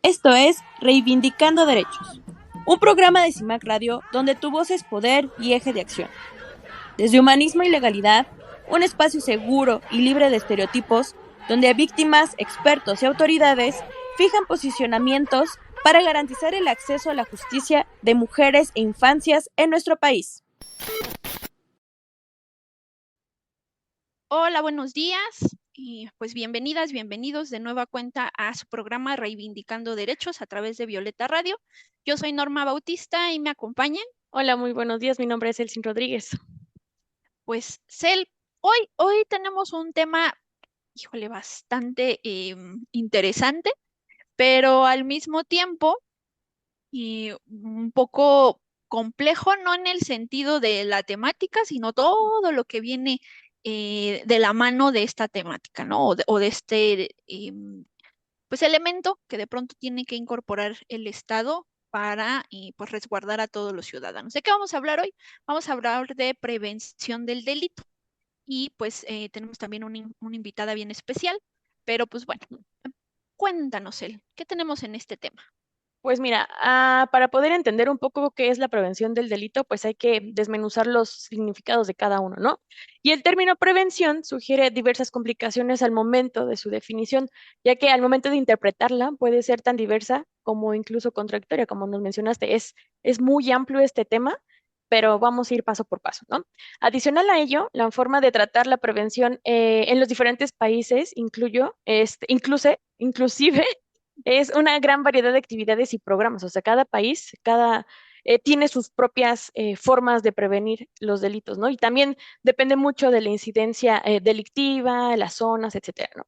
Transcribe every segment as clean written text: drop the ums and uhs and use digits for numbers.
Esto es Reivindicando Derechos, un programa de CIMAC Radio donde tu voz es poder y eje de acción. Desde humanismo y legalidad, un espacio seguro y libre de estereotipos, donde víctimas, expertos y autoridades fijan posicionamientos para garantizar el acceso a la justicia de mujeres e infancias en nuestro país. Hola, buenos días. Y pues bienvenidas, bienvenidos de nueva cuenta a su programa Reivindicando Derechos a través de Violeta Radio. Yo soy Norma Bautista y me acompañan, Hola, muy buenos días. Mi nombre es Elsin Rodríguez. pues, Cel. Hoy tenemos un tema, híjole, bastante interesante, pero al mismo tiempo un poco complejo, no en el sentido de la temática, sino todo lo que viene de la mano de esta temática, ¿no? O de este pues elemento que de pronto tiene que incorporar el Estado para pues resguardar a todos los ciudadanos. ¿De qué vamos a hablar hoy? Vamos a hablar de prevención del delito y pues tenemos también una invitada bien especial, pero pues bueno, cuéntanos, ¿qué tenemos en este tema? Pues mira, para poder entender un poco qué es la prevención del delito, pues hay que desmenuzar los significados de cada uno, ¿no? Y el término prevención sugiere diversas complicaciones al momento de su definición, ya que al momento de interpretarla puede ser tan diversa como incluso contradictoria, como nos mencionaste. Es muy amplio este tema, pero vamos a ir paso por paso, ¿no? Adicional a ello, la forma de tratar la prevención en los diferentes países inclusive es una gran variedad de actividades y programas. O sea, cada país, tiene sus propias formas de prevenir los delitos, ¿no? Y también depende mucho de la incidencia delictiva, las zonas, etcétera, ¿no?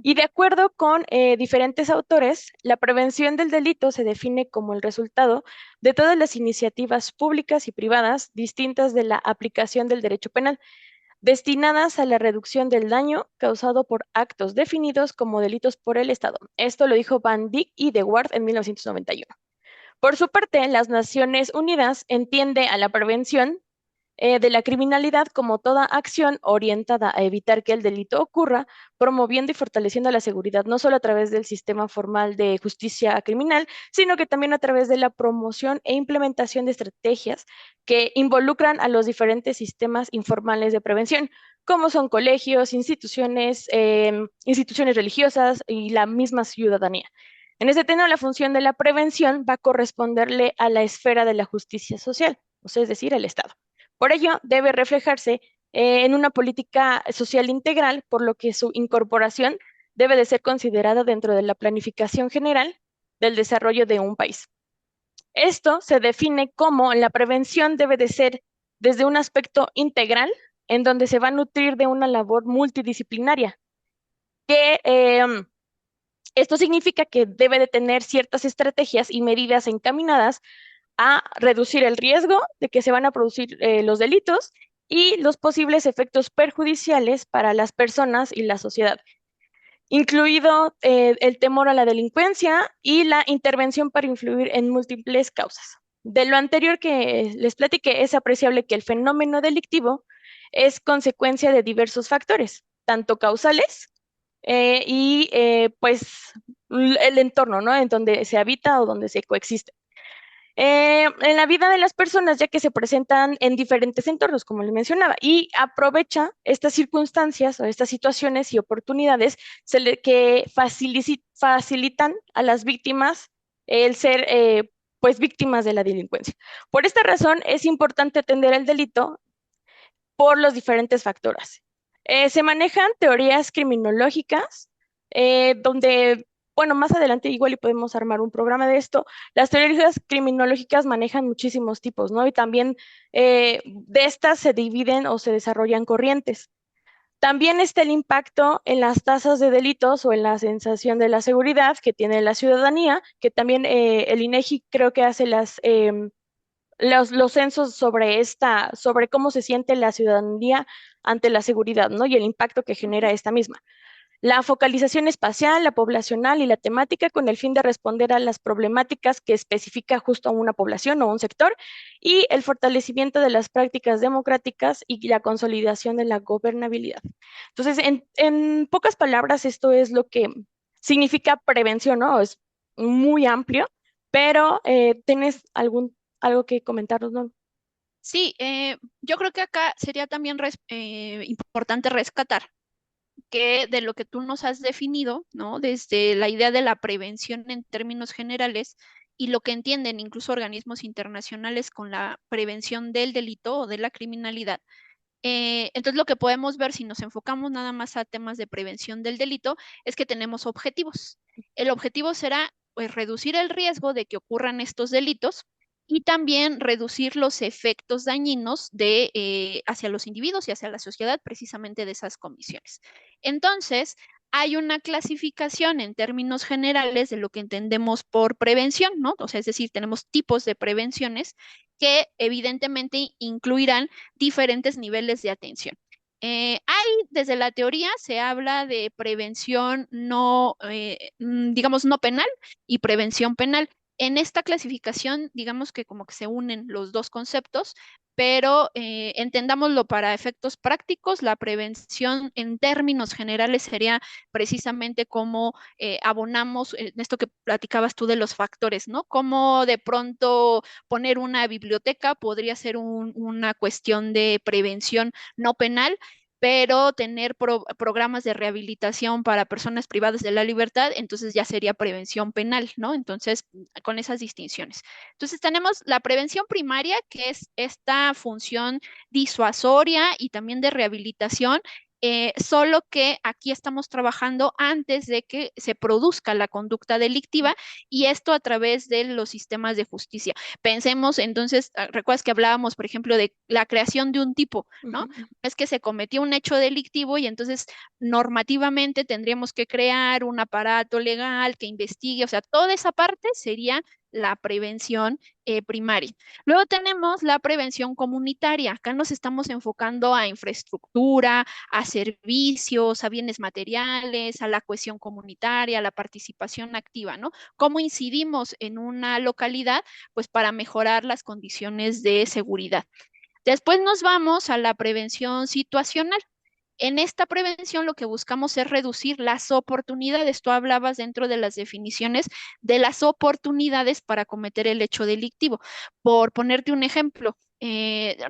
Y de acuerdo con diferentes autores, la prevención del delito se define como el resultado de todas las iniciativas públicas y privadas distintas de la aplicación del derecho penal destinadas a la reducción del daño causado por actos definidos como delitos por el Estado. Esto lo dijo Van Dyck y De Waard en 1991. Por su parte, las Naciones Unidas entiende a la prevención de la criminalidad como toda acción orientada a evitar que el delito ocurra, promoviendo y fortaleciendo la seguridad, no solo a través del sistema formal de justicia criminal, sino que también a través de la promoción e implementación de estrategias que involucran a los diferentes sistemas informales de prevención, como son colegios, instituciones religiosas y la misma ciudadanía. En ese tenor, la función de la prevención va a corresponderle a la esfera de la justicia social, o sea, es decir, al Estado. Por ello, debe reflejarse en una política social integral, por lo que su incorporación debe de ser considerada dentro de la planificación general del desarrollo de un país. Esto se define como la prevención debe de ser desde un aspecto integral, en donde se va a nutrir de una labor multidisciplinaria, que esto significa que debe de tener ciertas estrategias y medidas encaminadas a reducir el riesgo de que se van a producir los delitos y los posibles efectos perjudiciales para las personas y la sociedad, incluido el temor a la delincuencia y la intervención para influir en múltiples causas. De lo anterior que les platiqué, es apreciable que el fenómeno delictivo es consecuencia de diversos factores, tanto causales pues el entorno, ¿no? En donde se habita o donde se coexiste en la vida de las personas, ya que se presentan en diferentes entornos, como les mencionaba, y aprovecha estas circunstancias o estas situaciones y oportunidades que facilitan a las víctimas el ser, pues, víctimas de la delincuencia. Por esta razón, es importante atender el delito por los diferentes factores. Se manejan teorías criminológicas, donde, bueno, más adelante igual y podemos armar un programa de esto. Las teorías criminológicas manejan muchísimos tipos, ¿no? Y también de estas se dividen o se desarrollan corrientes. También está el impacto en las tasas de delitos o en la sensación de la seguridad que tiene la ciudadanía, que también el INEGI creo que hace los censos sobre cómo se siente la ciudadanía ante la seguridad, ¿no? Y el impacto que genera esta misma. La focalización espacial, la poblacional y la temática con el fin de responder a las problemáticas que especifica justo a una población o un sector y el fortalecimiento de las prácticas democráticas y la consolidación de la gobernabilidad. Entonces, en pocas palabras, esto es lo que significa prevención, ¿no? Es muy amplio, pero ¿tienes algo que comentarnos, no? Sí, yo creo que acá sería también importante rescatar que de lo que tú nos has definido, ¿no? Desde la idea de la prevención en términos generales y lo que entienden incluso organismos internacionales con la prevención del delito o de la criminalidad. Entonces, lo que podemos ver si nos enfocamos nada más a temas de prevención del delito es que tenemos objetivos. El objetivo será, pues, reducir el riesgo de que ocurran estos delitos y también reducir los efectos dañinos hacia los individuos y hacia la sociedad precisamente de esas comisiones. Entonces, hay una clasificación en términos generales de lo que entendemos por prevención, ¿no? O sea, es decir, tenemos tipos de prevenciones que evidentemente incluirán diferentes niveles de atención. Desde la teoría se habla de prevención no, digamos, no penal y prevención penal. En esta clasificación, digamos que como que se unen los dos conceptos, pero entendámoslo para efectos prácticos, la prevención en términos generales sería precisamente cómo abonamos en esto que platicabas tú de los factores, ¿no? Cómo de pronto poner una biblioteca podría ser una cuestión de prevención no penal, pero tener programas de rehabilitación para personas privadas de la libertad, entonces ya sería prevención penal, ¿no? Entonces, con esas distinciones. Entonces, tenemos la prevención primaria, que es esta función disuasoria y también de rehabilitación, solo que aquí estamos trabajando antes de que se produzca la conducta delictiva y esto a través de los sistemas de justicia. Pensemos entonces, recuerdas que hablábamos, por ejemplo, de la creación de un tipo, ¿no? Ujú. Es que se cometió un hecho delictivo y entonces normativamente tendríamos que crear un aparato legal que investigue, o sea, toda esa parte sería la prevención primaria. Luego tenemos la prevención comunitaria. Acá nos estamos enfocando a infraestructura, a servicios, a bienes materiales, a la cohesión comunitaria, a la participación activa, ¿no? ¿Cómo incidimos en una localidad? Pues para mejorar las condiciones de seguridad. Después nos vamos a la prevención situacional. En esta prevención lo que buscamos es reducir las oportunidades. Tú hablabas dentro de las definiciones de las oportunidades para cometer el hecho delictivo. Por ponerte un ejemplo,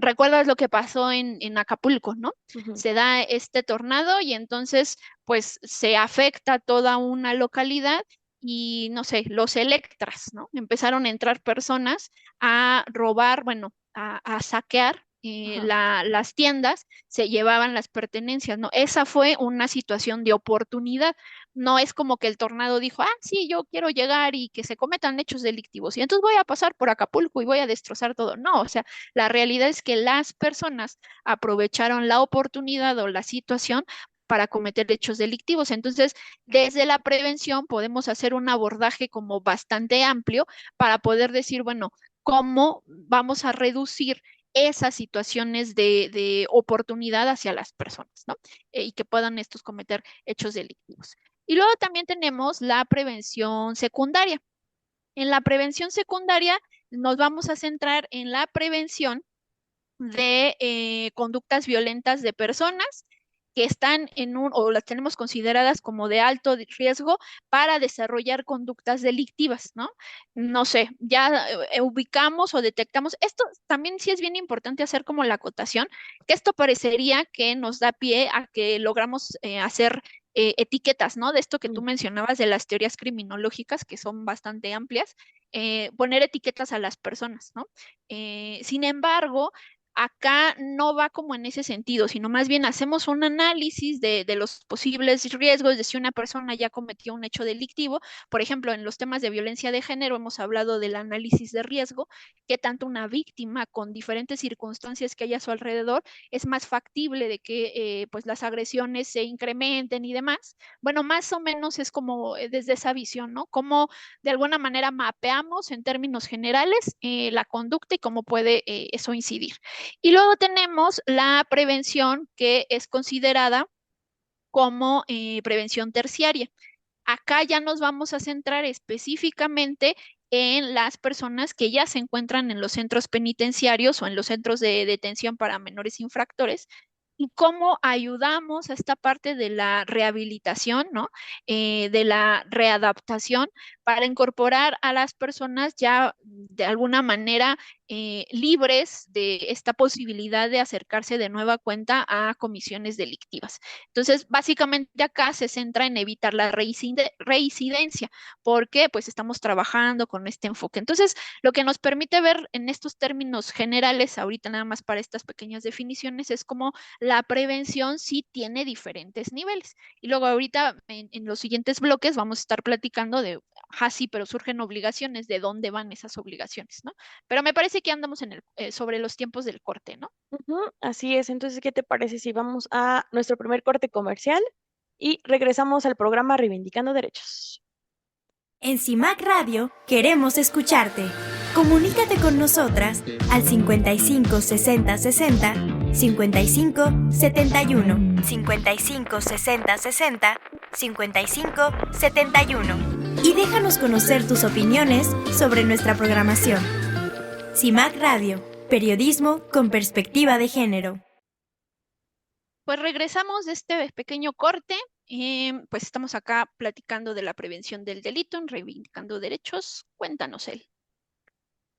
recuerdas lo que pasó en Acapulco, ¿no? Ujú. Se da este tornado y entonces pues se afecta toda una localidad y no sé, los Electras, ¿no? Empezaron a entrar personas a robar, bueno, a saquear Ajá. las tiendas, se llevaban las pertenencias, ¿no? Esa fue una situación de oportunidad. No es como que el tornado dijo, sí, yo quiero llegar y que se cometan hechos delictivos y entonces voy a pasar por Acapulco y voy a destrozar todo. No, o sea, la realidad es que las personas aprovecharon la oportunidad o la situación para cometer hechos delictivos. Entonces, desde la prevención podemos hacer un abordaje como bastante amplio para poder decir, bueno, ¿cómo vamos a reducir esas situaciones de oportunidad hacia las personas, ¿no? Y que puedan estos cometer hechos delictivos? Y luego también tenemos la prevención secundaria. En la prevención secundaria nos vamos a centrar en la prevención de conductas violentas de personas que están o las tenemos consideradas como de alto riesgo para desarrollar conductas delictivas, ¿no? No sé, ya ubicamos o detectamos. Esto también sí es bien importante hacer como la acotación, que esto parecería que nos da pie a que logramos hacer etiquetas, ¿no? De esto que tú Mm. mencionabas de las teorías criminológicas, que son bastante amplias, poner etiquetas a las personas, ¿no? Sin embargo, acá no va como en ese sentido, sino más bien hacemos un análisis de los posibles riesgos de si una persona ya cometió un hecho delictivo. Por ejemplo, en los temas de violencia de género hemos hablado del análisis de riesgo, que tanto una víctima con diferentes circunstancias que haya a su alrededor es más factible de que pues las agresiones se incrementen y demás. Bueno, más o menos es como desde esa visión, ¿no? Cómo de alguna manera mapeamos en términos generales la conducta y cómo puede eso incidir. Y luego tenemos la prevención que es considerada como prevención terciaria. Acá ya nos vamos a centrar específicamente en las personas que ya se encuentran en los centros penitenciarios o en los centros de detención para menores infractores y cómo ayudamos a esta parte de la rehabilitación, ¿no? De la readaptación para incorporar a las personas ya de alguna manera libres de esta posibilidad de acercarse de nueva cuenta a comisiones delictivas. Entonces, básicamente acá se centra en evitar la reincidencia, porque pues estamos trabajando con este enfoque. Entonces, lo que nos permite ver en estos términos generales, ahorita nada más para estas pequeñas definiciones, es como la prevención sí tiene diferentes niveles. Y luego ahorita en los siguientes bloques vamos a estar platicando de, sí, pero surgen obligaciones, de dónde van esas obligaciones, ¿no? Pero me parece que andamos sobre los tiempos del corte, ¿no? Ujú, así es. Entonces, ¿qué te parece si vamos a nuestro primer corte comercial y regresamos al programa Reivindicando Derechos? En CIMAC Radio queremos escucharte. Comunícate con nosotras al 55 60 60 55 71 55 60 60 55 71 y déjanos conocer tus opiniones sobre nuestra programación. CIMAC Radio, periodismo con perspectiva de género. Pues regresamos de este pequeño corte. Pues estamos acá platicando de la prevención del delito, en reivindicando derechos. Cuéntanos él.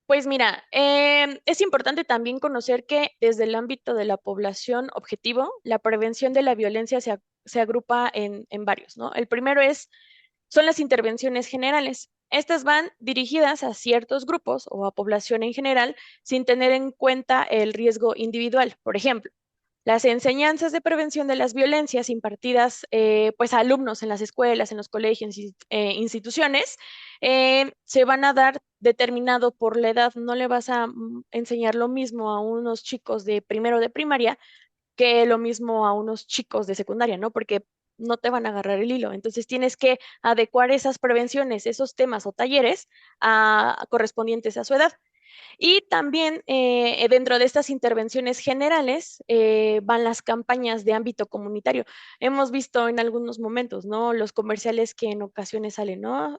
Pues mira, es importante también conocer que desde el ámbito de la población objetivo, la prevención de la violencia se agrupa en varios, ¿no? El primero son las intervenciones generales. Estas van dirigidas a ciertos grupos o a población en general sin tener en cuenta el riesgo individual. Por ejemplo, las enseñanzas de prevención de las violencias impartidas pues a alumnos en las escuelas, en los colegios y instituciones se van a dar determinado por la edad. No le vas a enseñar lo mismo a unos chicos de primero de primaria que lo mismo a unos chicos de secundaria, ¿no? Porque no te van a agarrar el hilo. Entonces tienes que adecuar esas prevenciones, esos temas o talleres correspondientes a su edad. Y también dentro de estas intervenciones generales van las campañas de ámbito comunitario. Hemos visto en algunos momentos, ¿no? Los comerciales que en ocasiones salen, ¿no?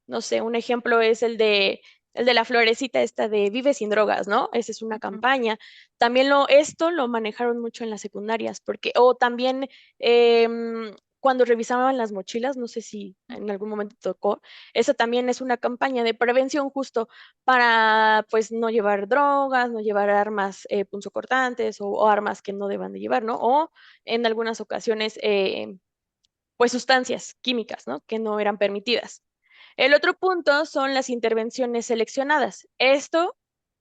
No sé, un ejemplo es el de la florecita esta de Vive sin drogas, ¿no? Esa es una Ujú. campaña. También esto lo manejaron mucho en las secundarias, o también cuando revisaban las mochilas, no sé si en algún momento tocó, esa también es una campaña de prevención justo para pues no llevar drogas, no llevar armas punzocortantes o armas que no deban de llevar, ¿no? O en algunas ocasiones pues sustancias químicas, ¿no? Que no eran permitidas. El otro punto son las intervenciones seleccionadas. Esto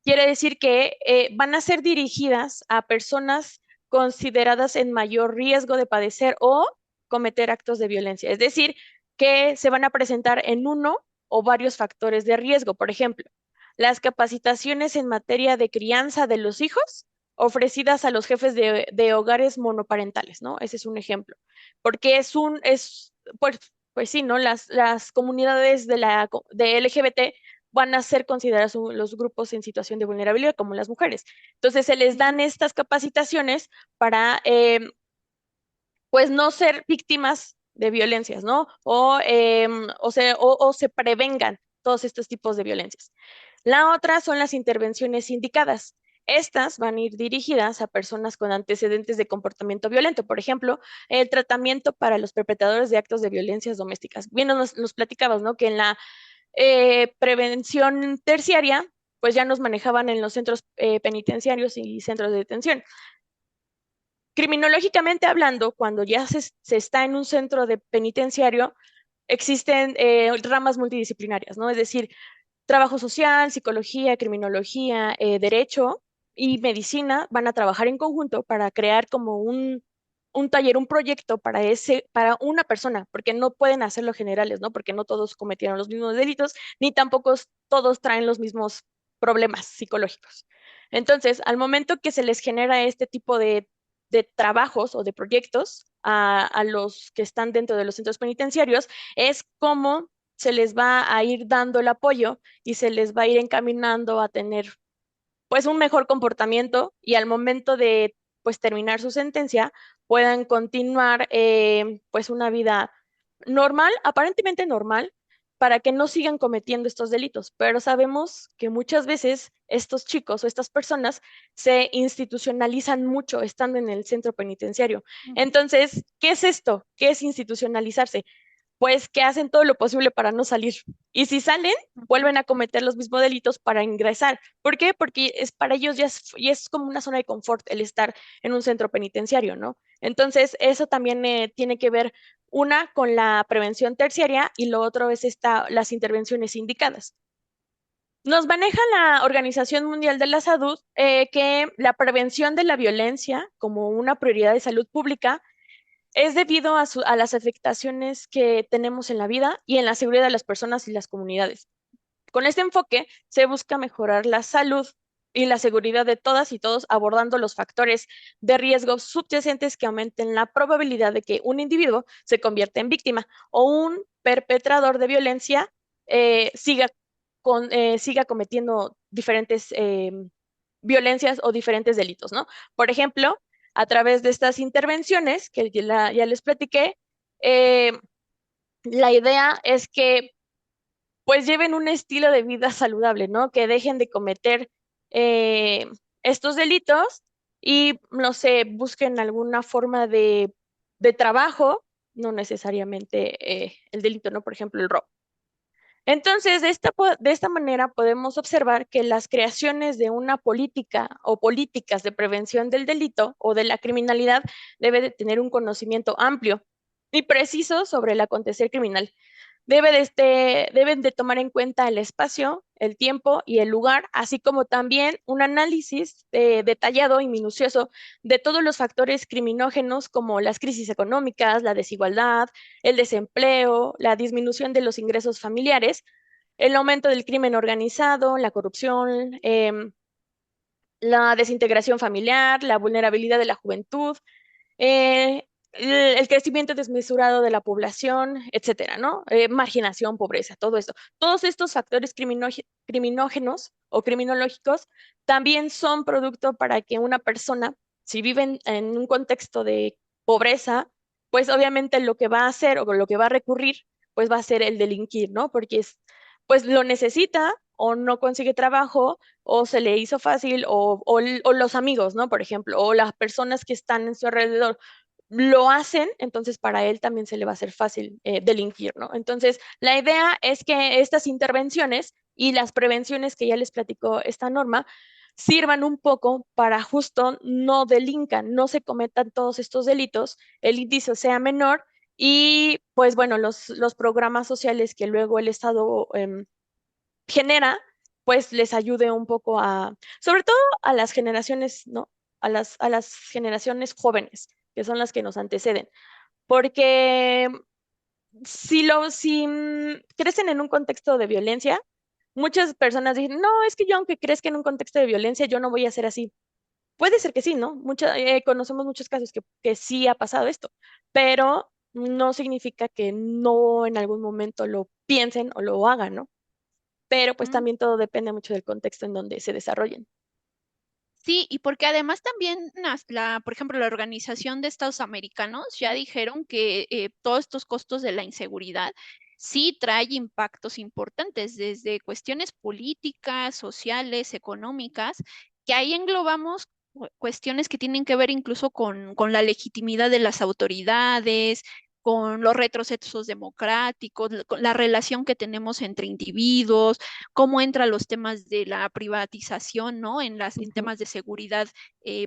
quiere decir que van a ser dirigidas a personas consideradas en mayor riesgo de padecer o cometer actos de violencia. Es decir, que se van a presentar en uno o varios factores de riesgo. Por ejemplo, las capacitaciones en materia de crianza de los hijos ofrecidas a los jefes de hogares monoparentales, ¿no? Ese es un ejemplo. Porque pues sí, ¿no? Las comunidades de LGBT van a ser consideradas los grupos en situación de vulnerabilidad, como las mujeres. Entonces, se les dan Ok. estas capacitaciones para, pues, no ser víctimas de violencias, ¿no? O se prevengan todos estos tipos de violencias. La otra son las intervenciones indicadas. Estas van a ir dirigidas a personas con antecedentes de comportamiento violento. Por ejemplo, el tratamiento para los perpetradores de actos de violencias domésticas. Bien, nos platicabas, ¿no? Que en la prevención terciaria, pues ya nos manejaban en los centros penitenciarios y centros de detención. Criminológicamente hablando, cuando ya se está en un centro de penitenciario, existen ramas multidisciplinarias, ¿no? Es decir, trabajo social, psicología, criminología, derecho y medicina van a trabajar en conjunto para crear como un taller, un proyecto para una persona, porque no pueden hacerlo generales, ¿no? Porque no todos cometieron los mismos delitos, ni tampoco todos traen los mismos problemas psicológicos. Entonces, al momento que se les genera este tipo de trabajos o de proyectos a los que están dentro de los centros penitenciarios, es como se les va a ir dando el apoyo y se les va a ir encaminando a tener pues un mejor comportamiento y al momento de pues terminar su sentencia puedan continuar pues una vida normal, aparentemente normal, para que no sigan cometiendo estos delitos. Pero sabemos que muchas veces estos chicos o estas personas se institucionalizan mucho estando en el centro penitenciario. Entonces, ¿qué es esto? ¿Qué es institucionalizarse? Pues que hacen todo lo posible para no salir. Y si salen, vuelven a cometer los mismos delitos para ingresar. ¿Por qué? Porque para ellos ya es como una zona de confort el estar en un centro penitenciario, ¿no? Entonces, eso también tiene que ver, una, con la prevención terciaria y lo otro es las intervenciones indicadas. Nos maneja la Organización Mundial de la Salud que la prevención de la violencia como una prioridad de salud pública es debido a las afectaciones que tenemos en la vida y en la seguridad de las personas y las comunidades. Con este enfoque se busca mejorar la salud y la seguridad de todas y todos, abordando los factores de riesgo subyacentes que aumenten la probabilidad de que un individuo se convierta en víctima o un perpetrador de violencia siga cometiendo diferentes violencias o diferentes delitos, ¿no? Por ejemplo, a través de estas intervenciones que ya les platiqué, eh, la idea es que pues lleven un estilo de vida saludable, ¿no? Que dejen de cometer eh, estos delitos y, no sé, busquen alguna forma de trabajo, no necesariamente el delito, ¿no? Por ejemplo, el robo. Entonces, de esta manera podemos observar que las creaciones de una política o políticas de prevención del delito o de la criminalidad debe de tener un conocimiento amplio y preciso sobre el acontecer criminal. Deben de tomar en cuenta el espacio, el tiempo y el lugar, así como también un análisis detallado y minucioso de todos los factores criminógenos como las crisis económicas, la desigualdad, el desempleo, la disminución de los ingresos familiares, el aumento del crimen organizado, la corrupción, la desintegración familiar, la vulnerabilidad de la juventud, el crecimiento desmesurado de la población, etcétera, ¿no? Marginación, pobreza, todo esto. Todos estos factores criminógenos o criminológicos también son producto para que una persona, si vive en un contexto de pobreza, pues obviamente lo que va a hacer o lo que va a recurrir, pues va a ser el delinquir, ¿no? Porque pues lo necesita o no consigue trabajo o se le hizo fácil o los amigos, ¿no? Por ejemplo, o las personas que están en su alrededor lo hacen, entonces para él también se le va a hacer fácil delinquir, ¿no? Entonces, la idea es que estas intervenciones y las prevenciones que ya les platicó esta norma sirvan un poco para justo no delincan, no se cometan todos estos delitos, el índice sea menor y pues bueno, los programas sociales que luego el Estado genera, pues les ayude un poco sobre todo a las generaciones, ¿no? A las generaciones jóvenes, que son las que nos anteceden. Porque si crecen en un contexto de violencia, muchas personas dicen, no, es que yo aunque crezca en un contexto de violencia, yo no voy a ser así. Puede ser que sí, ¿no? Conocemos muchos casos que sí ha pasado esto, pero no significa que no en algún momento lo piensen o lo hagan, ¿no? Pero pues Mm. también todo depende mucho del contexto en donde se desarrollen. Sí, y porque además también, por ejemplo, la Organización de Estados Americanos ya dijeron que todos estos costos de la inseguridad sí trae impactos importantes, desde cuestiones políticas, sociales, económicas, que ahí englobamos cuestiones que tienen que ver incluso con la legitimidad de las autoridades, con los retrocesos democráticos, con la relación que tenemos entre individuos, cómo entran los temas de la privatización, ¿no? En Ujú. temas de seguridad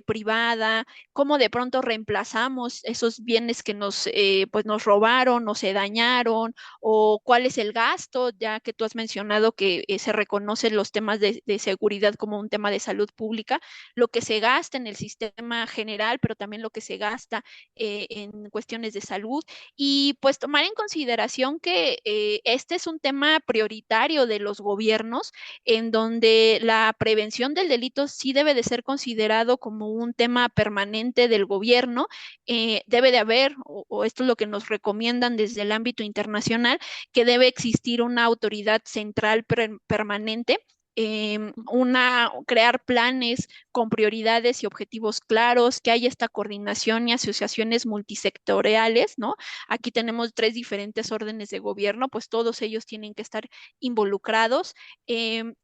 privada, cómo de pronto reemplazamos esos bienes que pues nos robaron o se dañaron, o cuál es el gasto, ya que tú has mencionado que se reconocen los temas de seguridad como un tema de salud pública, lo que se gasta en el sistema general, pero también lo que se gasta en cuestiones de salud, y pues tomar en consideración que este es un tema prioritario de los gobiernos, en donde la prevención del delito sí debe de ser considerado como un tema permanente del gobierno. Debe de haber, o esto es lo que nos recomiendan desde el ámbito internacional, que debe existir una autoridad central permanente crear planes con prioridades y objetivos claros, que haya esta coordinación y asociaciones multisectoriales, ¿no? Aquí tenemos 3 diferentes órdenes de gobierno, pues todos ellos tienen que estar involucrados.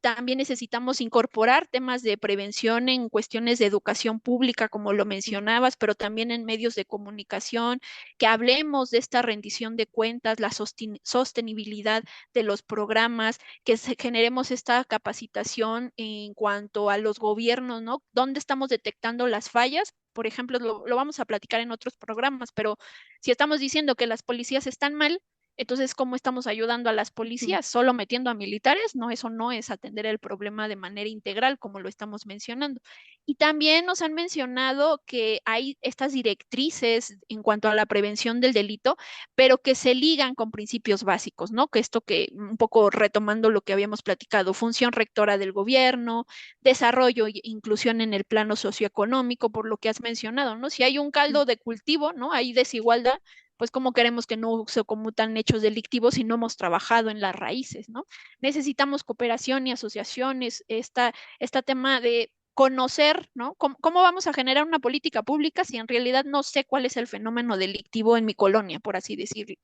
También necesitamos incorporar temas de prevención en cuestiones de educación pública, como lo mencionabas, pero también en medios de comunicación, que hablemos de esta rendición de cuentas, la sostenibilidad de los programas, que generemos esta capacitación en cuanto a los gobiernos, ¿no? ¿Dónde estamos detectando las fallas? Por ejemplo, lo vamos a platicar en otros programas, pero si estamos diciendo que las policías están mal, entonces, ¿cómo estamos ayudando a las policías? ¿Solo metiendo a militares? No, eso no es atender el problema de manera integral, como lo estamos mencionando. Y también nos han mencionado que hay estas directrices en cuanto a la prevención del delito, pero que se ligan con principios básicos, ¿no? Que esto que, un poco retomando lo que habíamos platicado, función rectora del gobierno, desarrollo e inclusión en el plano socioeconómico, por lo que has mencionado, ¿no? Si hay un caldo de cultivo, ¿no? Hay desigualdad, pues cómo queremos que no se comutan hechos delictivos si no hemos trabajado en las raíces, ¿no? Necesitamos cooperación y asociaciones, este tema de conocer, ¿no? ¿Cómo vamos a generar una política pública si en realidad no sé cuál es el fenómeno delictivo en mi colonia, por así decirlo?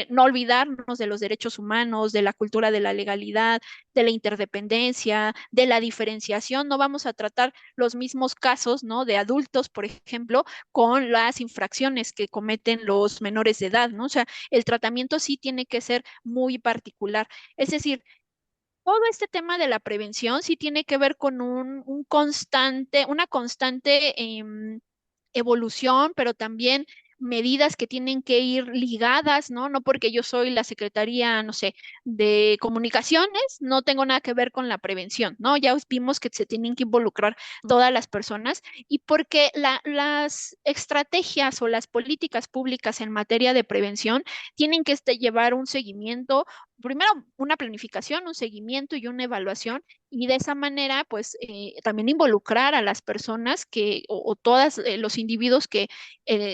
No olvidarnos de los derechos humanos, de la cultura de la legalidad, de la interdependencia, de la diferenciación. No vamos a tratar los mismos casos, ¿no? De adultos, por ejemplo, con las infracciones que cometen los menores de edad, ¿no? O sea, el tratamiento sí tiene que ser muy particular. Es decir, todo este tema de la prevención sí tiene que ver con una constante evolución, pero también medidas que tienen que ir ligadas, ¿no? No porque yo soy la Secretaría, no sé, de Comunicaciones, no tengo nada que ver con la prevención, ¿no? Ya vimos que se tienen que involucrar todas las personas y porque las estrategias o las políticas públicas en materia de prevención tienen que llevar un seguimiento, primero una planificación, un seguimiento y una evaluación, y de esa manera, pues también involucrar a las personas o todos los individuos que,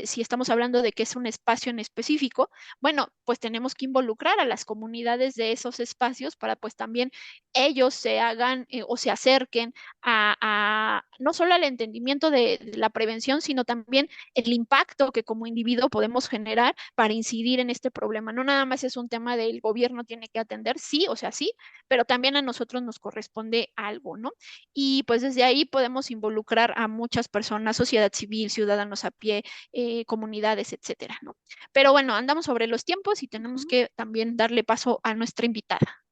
si estamos hablando de que es un espacio en específico, bueno, pues tenemos que involucrar a las comunidades de esos espacios para pues también ellos se hagan o se acerquen no solo al entendimiento de la prevención, sino también el impacto que como individuo podemos generar para incidir en este problema. No nada más es un tema del gobierno tiene que atender, sí, o sea, sí, pero también a nosotros nos corresponde algo, ¿no? Y pues desde ahí podemos involucrar a muchas personas, sociedad civil, ciudadanos a pie, comunidades, etcétera, ¿no? Pero bueno, andamos sobre los tiempos y tenemos que también darle paso a nuestra invitada.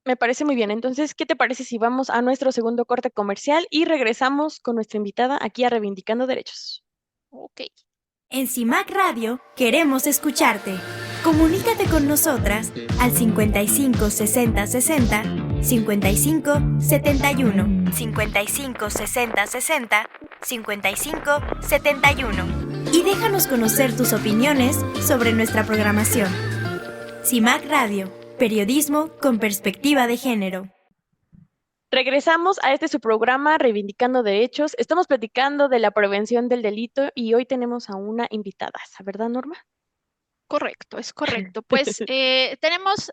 Me parece muy bien. Entonces, ¿qué te parece si vamos a nuestro segundo corte comercial y regresamos con nuestra invitada aquí a Reivindicando Derechos? Ok. En CIMAC Radio queremos escucharte. Comunícate con nosotras al 55 60 60 55 71, 55 60 60 55 71 y déjanos conocer tus opiniones sobre nuestra programación. CIMAC Radio, periodismo con perspectiva de género. Regresamos a su programa Reivindicando Derechos. Estamos platicando de la prevención del delito y hoy tenemos a una invitada, ¿verdad, Norma? Correcto, es correcto. Pues tenemos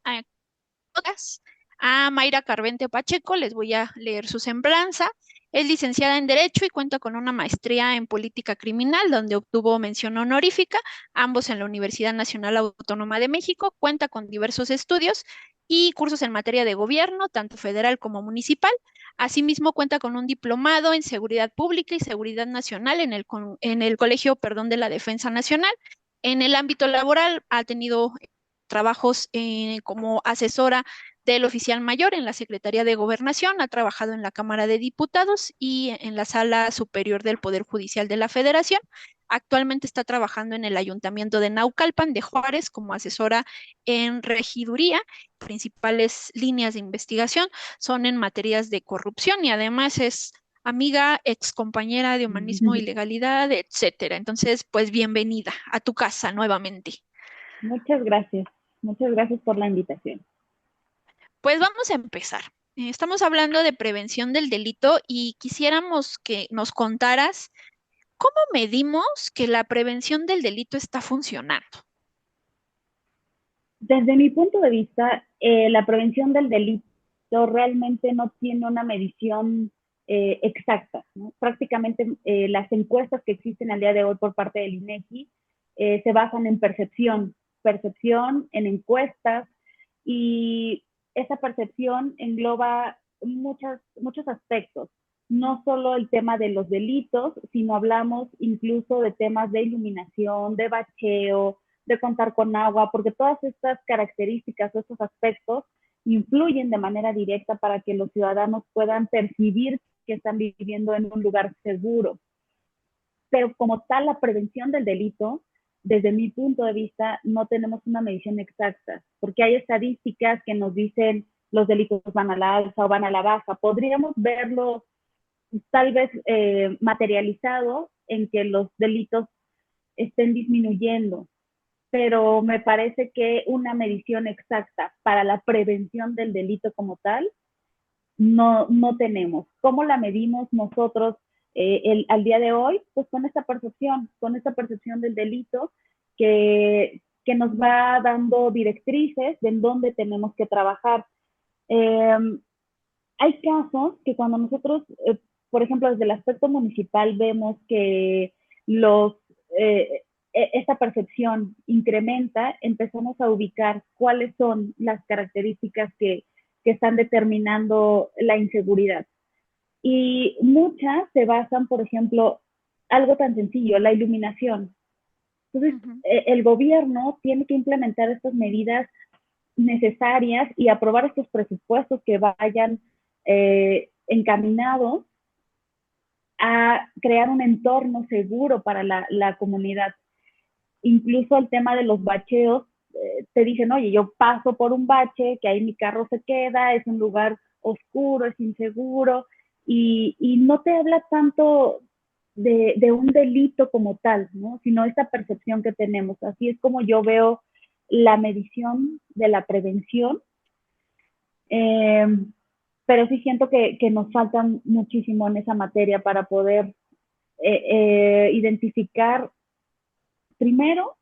a Mayra Carvente Pacheco, les voy a leer su semblanza. Es licenciada en Derecho y cuenta con una maestría en Política Criminal, donde obtuvo mención honorífica, ambos en la Universidad Nacional Autónoma de México. Cuenta con diversos estudios y cursos en materia de gobierno, tanto federal como municipal. Asimismo, cuenta con un diplomado en Seguridad Pública y Seguridad Nacional en el Colegio, de la Defensa Nacional. En el ámbito laboral ha tenido trabajos como asesora del oficial mayor en la Secretaría de Gobernación, ha trabajado en la Cámara de Diputados y en la Sala Superior del Poder Judicial de la Federación. Actualmente está trabajando en el Ayuntamiento de Naucalpan de Juárez como asesora en regiduría. Principales líneas de investigación son en materias de corrupción y además es amiga, ex compañera de humanismo y legalidad, etcétera. Entonces, pues bienvenida a tu casa nuevamente. Muchas gracias. Muchas gracias por la invitación. Pues vamos a empezar. Estamos hablando de prevención del delito y quisiéramos que nos contaras cómo medimos que la prevención del delito está funcionando. Desde mi punto de vista, la prevención del delito delito realmente no tiene una medición exacta, ¿no? Prácticamente las encuestas que existen al día de hoy por parte del INEGI se basan en percepción, en encuestas, y esa percepción engloba muchos aspectos, no solo el tema de los delitos, sino hablamos incluso de temas de iluminación, de bacheo, de contar con agua, porque todas estas características, estos aspectos, influyen de manera directa para que los ciudadanos puedan percibir que están viviendo en un lugar seguro. Pero como tal, la prevención del delito, desde mi punto de vista, no tenemos una medición exacta, porque hay estadísticas que nos dicen los delitos van a la alza o van a la baja. Podríamos verlo tal vez materializado en que los delitos estén disminuyendo, pero me parece que una medición exacta para la prevención del delito como tal no tenemos. ¿Cómo la medimos nosotros al día de hoy? Pues con esta percepción del delito que nos va dando directrices de en dónde tenemos que trabajar. Hay casos que cuando nosotros, por ejemplo, desde el aspecto municipal vemos que esta percepción incrementa, empezamos a ubicar cuáles son las características que están determinando la inseguridad. Y muchas se basan, por ejemplo, algo tan sencillo, la iluminación. Entonces, el gobierno tiene que implementar estas medidas necesarias y aprobar estos presupuestos que vayan encaminados a crear un entorno seguro para la comunidad. Incluso el tema de los bacheos, te dicen, oye, yo paso por un bache, que ahí mi carro se queda, es un lugar oscuro, es inseguro, y no te habla tanto de un delito como tal, ¿no? Sino esta percepción que tenemos. Así es como yo veo la medición de la prevención, pero sí siento que nos falta muchísimo en esa materia para poder identificar primero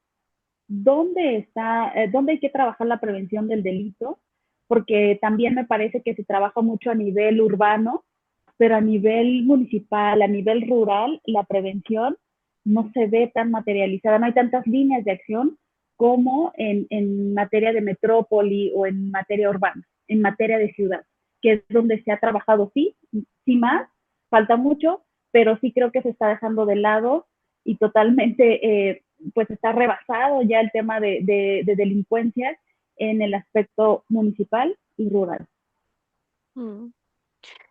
dónde hay que trabajar la prevención del delito, porque también me parece que se trabaja mucho a nivel urbano, pero a nivel municipal, a nivel rural, la prevención no se ve tan materializada, no hay tantas líneas de acción como en materia de metrópoli o en materia urbana, en materia de ciudad, que es donde se ha trabajado, sí más, falta mucho, pero sí creo que se está dejando de lado y totalmente pues está rebasado ya el tema de delincuencia en el aspecto municipal y rural.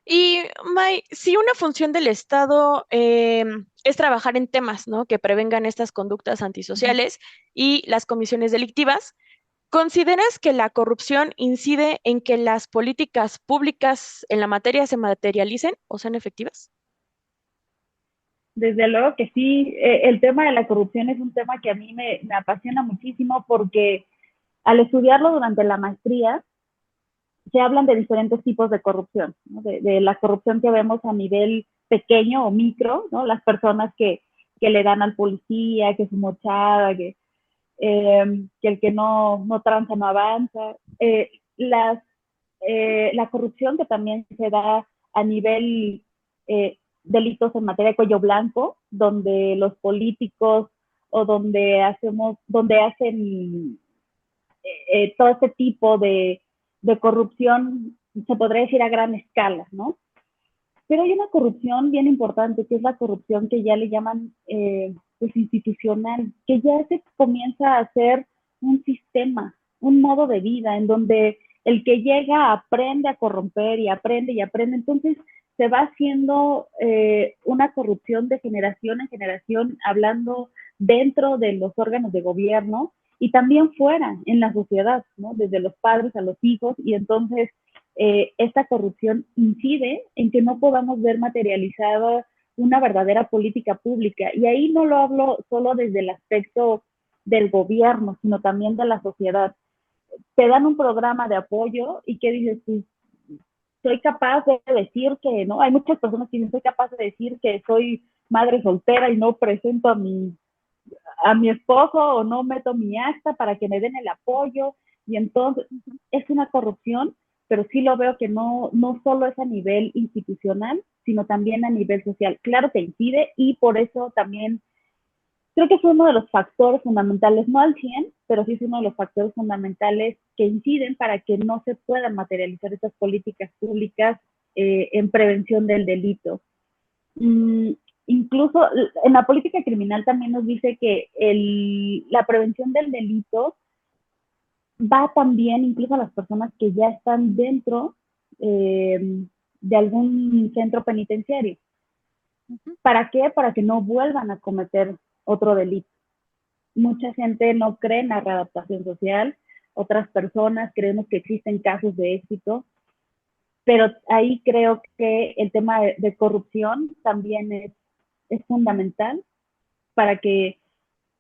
Y, May, si una función del Estado es trabajar en temas, ¿no?, que prevengan estas conductas antisociales y las comisiones delictivas, ¿consideras que la corrupción incide en que las políticas públicas en la materia se materialicen o sean efectivas? Desde luego que sí. El tema de la corrupción es un tema que a mí me apasiona muchísimo porque al estudiarlo durante la maestría se hablan de diferentes tipos de corrupción, ¿no? De la corrupción que vemos a nivel pequeño o micro, ¿no? Las personas que le dan al policía, que su mochada, que el que no tranza no avanza. La corrupción que también se da a nivel delitos en materia de cuello blanco, donde los políticos o donde hacen todo este tipo de corrupción, se podría decir a gran escala, ¿no? Pero hay una corrupción bien importante, que es la corrupción que ya le llaman pues institucional, que ya se comienza a hacer un sistema, un modo de vida, en donde el que llega aprende a corromper y aprende, entonces se va haciendo una corrupción de generación en generación, hablando dentro de los órganos de gobierno y también fuera, en la sociedad, ¿no? Desde los padres a los hijos, y entonces esta corrupción incide en que no podamos ver materializada una verdadera política pública. Y ahí no lo hablo solo desde el aspecto del gobierno, sino también de la sociedad. Te dan un programa de apoyo y ¿qué dices tú? Soy capaz de decir que, ¿no? Hay muchas personas que dicen, soy capaz de decir que soy madre soltera y no presento a mi esposo o no meto mi acta para que me den el apoyo. Y entonces es una corrupción pero sí lo veo que no solo es a nivel institucional, sino también a nivel social. Claro que incide y por eso también creo que fue uno de los factores fundamentales, no al 100, pero sí es uno de los factores fundamentales que inciden para que no se puedan materializar estas políticas públicas en prevención del delito. Mm, incluso en la política criminal también nos dice que la prevención del delito va también incluso a las personas que ya están dentro de algún centro penitenciario. ¿Para qué? Para que no vuelvan a cometer otro delito. Mucha gente no cree en la readaptación social, otras personas creemos que existen casos de éxito, pero ahí creo que el tema de corrupción también es fundamental para que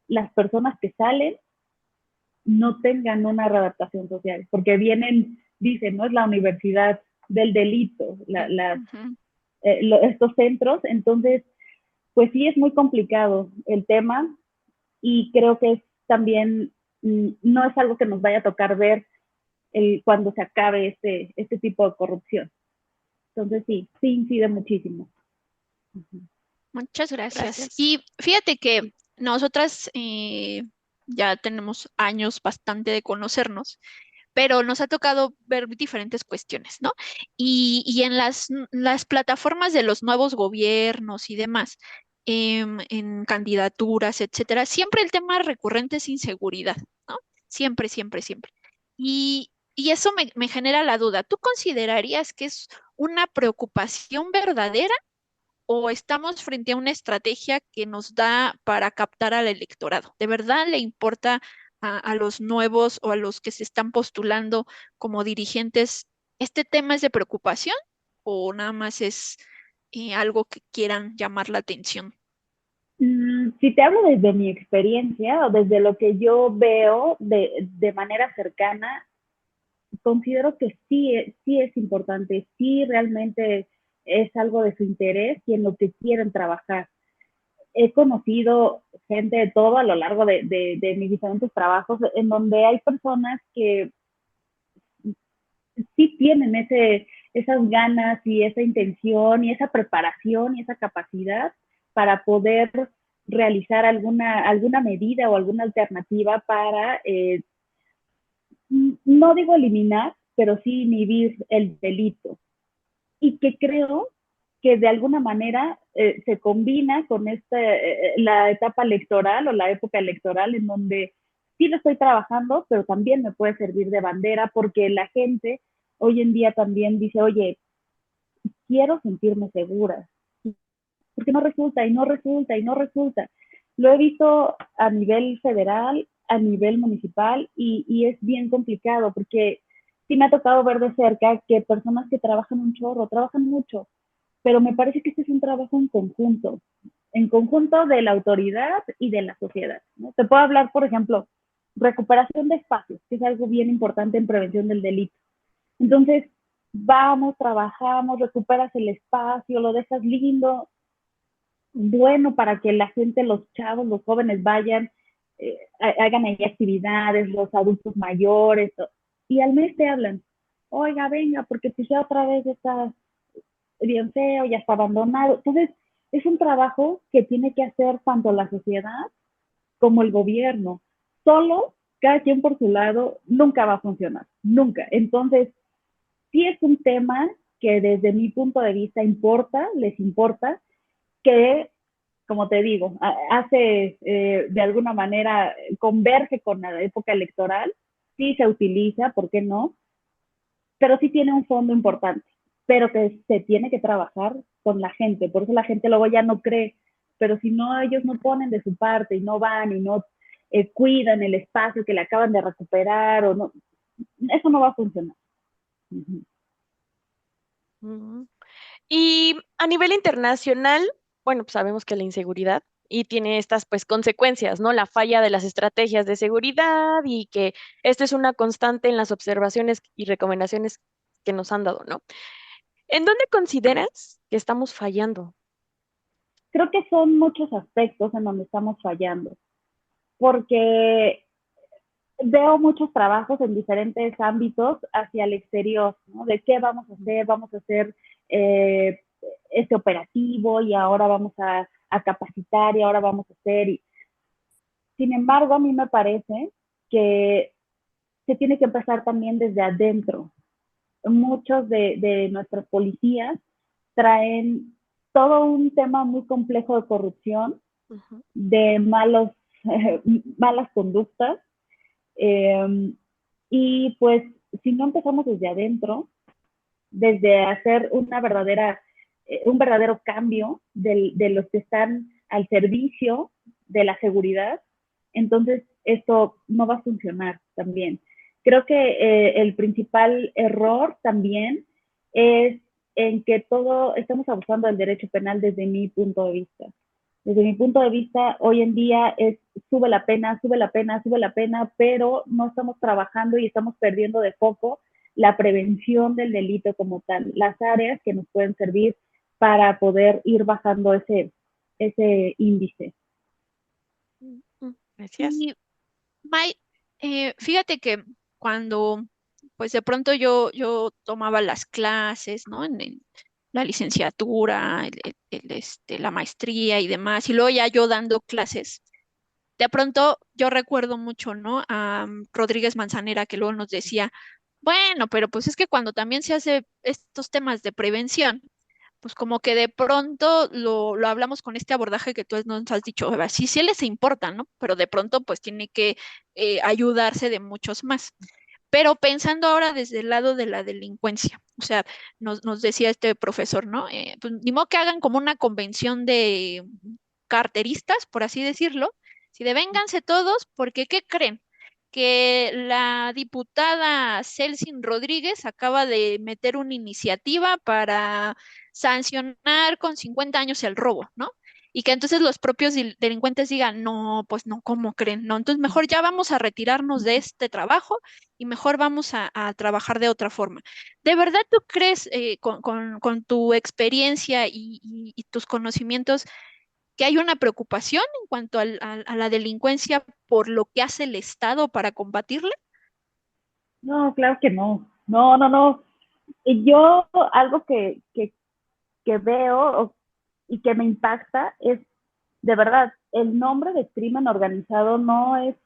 las personas que salen no tengan una readaptación social, porque vienen, dicen, no es la universidad del delito, estos centros, entonces, pues sí es muy complicado el tema y creo que es también, no es algo que nos vaya a tocar ver cuando se acabe este tipo de corrupción. Entonces sí incide muchísimo. Muchas gracias. Gracias. Y fíjate que nosotras ya tenemos años bastante de conocernos, pero nos ha tocado ver diferentes cuestiones, ¿no? Y en las plataformas de los nuevos gobiernos y demás, en candidaturas, etcétera, siempre el tema recurrente es inseguridad, ¿no? Siempre, siempre, siempre. Y eso me genera la duda. ¿Tú considerarías que es una preocupación verdadera o estamos frente a una estrategia que nos da para captar al electorado? ¿De verdad le importa a los nuevos o a los que se están postulando como dirigentes este tema es de preocupación o nada más es algo que quieran llamar la atención? Si te hablo desde mi experiencia o desde lo que yo veo de manera cercana, considero que sí es importante, sí realmente es algo de su interés y en lo que quieren trabajar. He conocido gente de todo a lo largo de mis diferentes trabajos, en donde hay personas que sí tienen esas ganas y esa intención y esa preparación y esa capacidad para poder realizar alguna medida o alguna alternativa para, no digo eliminar, pero sí inhibir el delito. Y que creo que de alguna manera se combina con la etapa electoral o la época electoral en donde sí lo estoy trabajando, pero también me puede servir de bandera porque la gente hoy en día también dice, oye, quiero sentirme segura, porque no resulta y no resulta y no resulta. Lo he visto a nivel federal, a nivel municipal y es bien complicado porque sí me ha tocado ver de cerca que personas que trabajan un chorro, trabajan mucho, pero me parece que este es un trabajo en conjunto de la autoridad y de la sociedad, ¿no? Te puedo hablar, por ejemplo, recuperación de espacios, que es algo bien importante en prevención del delito. Entonces, vamos, trabajamos, recuperas el espacio, lo dejas lindo, bueno para que la gente, los chavos, los jóvenes vayan, hagan ahí actividades, los adultos mayores, y al mes te hablan, oiga, venga, porque si ya otra vez está bien feo, ya está abandonado. Entonces, es un trabajo que tiene que hacer tanto la sociedad como el gobierno. Solo, cada quien por su lado, nunca va a funcionar, nunca. Entonces, sí es un tema que desde mi punto de vista les importa, que, como te digo, hace de alguna manera, converge con la época electoral, sí se utiliza, ¿por qué no? Pero sí tiene un fondo importante, pero que se tiene que trabajar con la gente, por eso la gente luego ya no cree, pero si no, ellos no ponen de su parte y no van y no cuidan el espacio que le acaban de recuperar o no, eso no va a funcionar. Y a nivel internacional, bueno, pues sabemos que la inseguridad y tiene estas pues consecuencias, ¿no? La falla de las estrategias de seguridad y que esto es una constante en las observaciones y recomendaciones que nos han dado, ¿no? ¿En dónde consideras que estamos fallando? Creo que son muchos aspectos en donde estamos fallando, porque veo muchos trabajos en diferentes ámbitos hacia el exterior, ¿no? De qué vamos a hacer eh, este operativo y ahora vamos a capacitar y ahora vamos a hacer. Sin embargo, a mí me parece que se tiene que empezar también desde adentro. Muchos de nuestras policías traen todo un tema muy complejo de corrupción, de malas conductas, y pues si no empezamos desde adentro, desde hacer un verdadero cambio de los que están al servicio de la seguridad, entonces esto no va a funcionar también. Creo que el principal error también es en que estamos abusando del derecho penal desde mi punto de vista. Desde mi punto de vista, hoy en día es sube la pena, sube la pena, sube la pena, pero no estamos trabajando y estamos perdiendo de foco la prevención del delito como tal, las áreas que nos pueden servir para poder ir bajando ese índice. Gracias. Y May, fíjate que cuando, pues de pronto yo tomaba las clases, ¿no? En la licenciatura, la maestría y demás, y luego ya yo dando clases, de pronto yo recuerdo mucho, ¿no? A Rodríguez Manzanera que luego nos decía, bueno, pero pues es que cuando también se hace estos temas de prevención, pues como que de pronto lo hablamos con este abordaje que tú nos has dicho, "Eva, sí, sí les importa, ¿no? Pero de pronto pues tiene que ayudarse de muchos más. Pero pensando ahora desde el lado de la delincuencia, o sea, nos decía este profesor, ¿no? Pues ni modo que hagan como una convención de carteristas, por así decirlo, si de vénganse todos, porque ¿qué creen? Que la diputada Celsin Rodríguez acaba de meter una iniciativa para sancionar con 50 años el robo, ¿no? Y que entonces los propios delincuentes digan, no, pues no, ¿cómo creen? No, entonces mejor ya vamos a retirarnos de este trabajo y mejor vamos a trabajar de otra forma. ¿De verdad tú crees, con tu experiencia y tus conocimientos, que hay una preocupación en cuanto a la delincuencia por lo que hace el Estado para combatirla? No, claro que no. No, no, no. Y yo algo que veo y que me impacta es, de verdad, el nombre de crimen organizado no es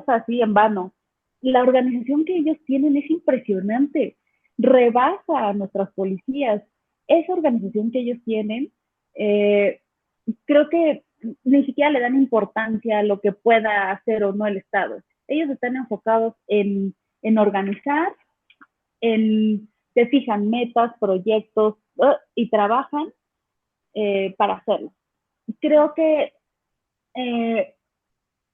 así en vano. La organización que ellos tienen es impresionante, rebasa a nuestras policías. Esa organización que ellos tienen, eh, creo que ni siquiera le dan importancia a lo que pueda hacer o no el Estado. Ellos están enfocados en organizar, se fijan metas, proyectos y trabajan para hacerlo. Creo que eh,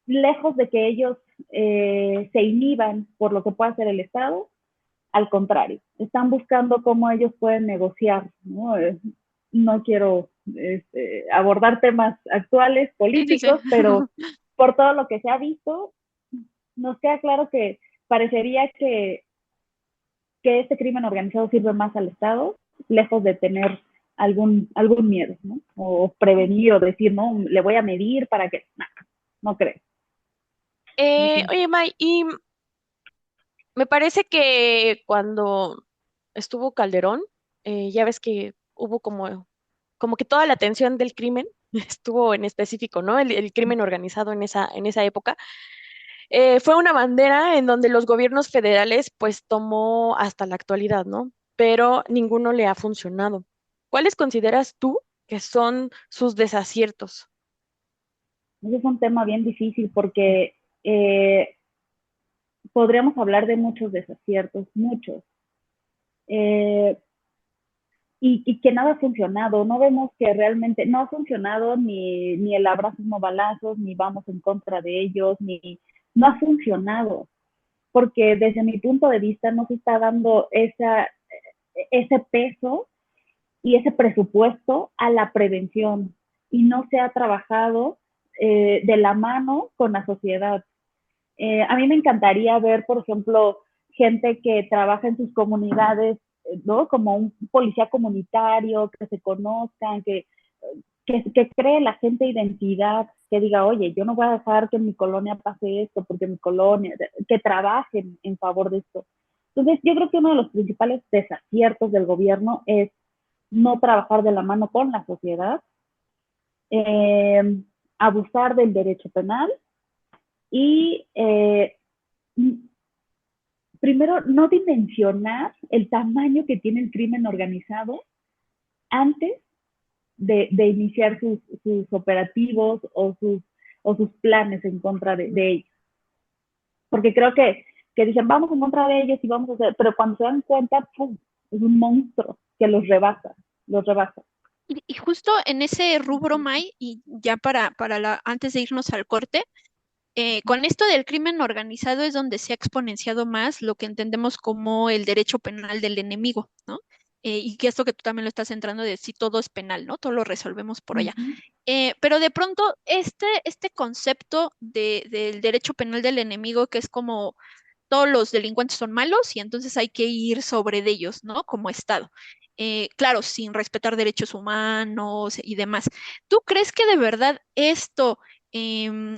lejos de que ellos se inhiban por lo que pueda hacer el Estado, al contrario, están buscando cómo ellos pueden negociar, ¿no? No quiero abordar temas actuales, Sí, sí, sí. políticos, pero por todo lo que se ha visto, nos queda claro que parecería que este crimen organizado sirve más al Estado, lejos de tener algún miedo, ¿no? O prevenir o decir, no, le voy a medir para que, no creo. Oye, May, y me parece que cuando estuvo Calderón, ya ves que hubo como que toda la atención del crimen estuvo en específico, ¿no? El crimen organizado en esa época. Fue una bandera en donde los gobiernos federales pues tomó hasta la actualidad, ¿no? Pero ninguno le ha funcionado. ¿Cuáles consideras tú que son sus desaciertos? Ese es un tema bien difícil porque podríamos hablar de muchos desaciertos, muchos. Eh, y que nada ha funcionado. No vemos que realmente no ha funcionado ni el abrazo no balazos, ni vamos en contra de ellos, no ha funcionado. Porque desde mi punto de vista no se está dando ese peso y ese presupuesto a la prevención y no se ha trabajado de la mano con la sociedad. A mí me encantaría ver, por ejemplo, gente que trabaja en sus comunidades, ¿no? Como un policía comunitario, que se conozcan, que cree la gente identidad, que diga, oye, yo no voy a dejar que en mi colonia pase esto, porque mi colonia, que trabajen en favor de esto. Entonces, yo creo que uno de los principales desaciertos del gobierno es no trabajar de la mano con la sociedad, abusar del derecho penal y primero no dimensionar el tamaño que tiene el crimen organizado antes de iniciar sus operativos o sus planes en contra de ellos. Porque creo que dicen, vamos en contra de ellos y vamos a hacer, pero cuando se dan cuenta, ¡pum!, es un monstruo que los rebasa. Y justo en ese rubro, May, y ya antes de irnos al corte, con esto del crimen organizado es donde se ha exponenciado más lo que entendemos como el derecho penal del enemigo, ¿no? Y que esto que tú también lo estás centrando de si todo es penal, ¿no? Todo lo resolvemos por allá. Pero de pronto este concepto del derecho penal del enemigo, que es como todos los delincuentes son malos y entonces hay que ir sobre de ellos, ¿no? Como Estado. Claro, sin respetar derechos humanos y demás. ¿Tú crees que de verdad esto,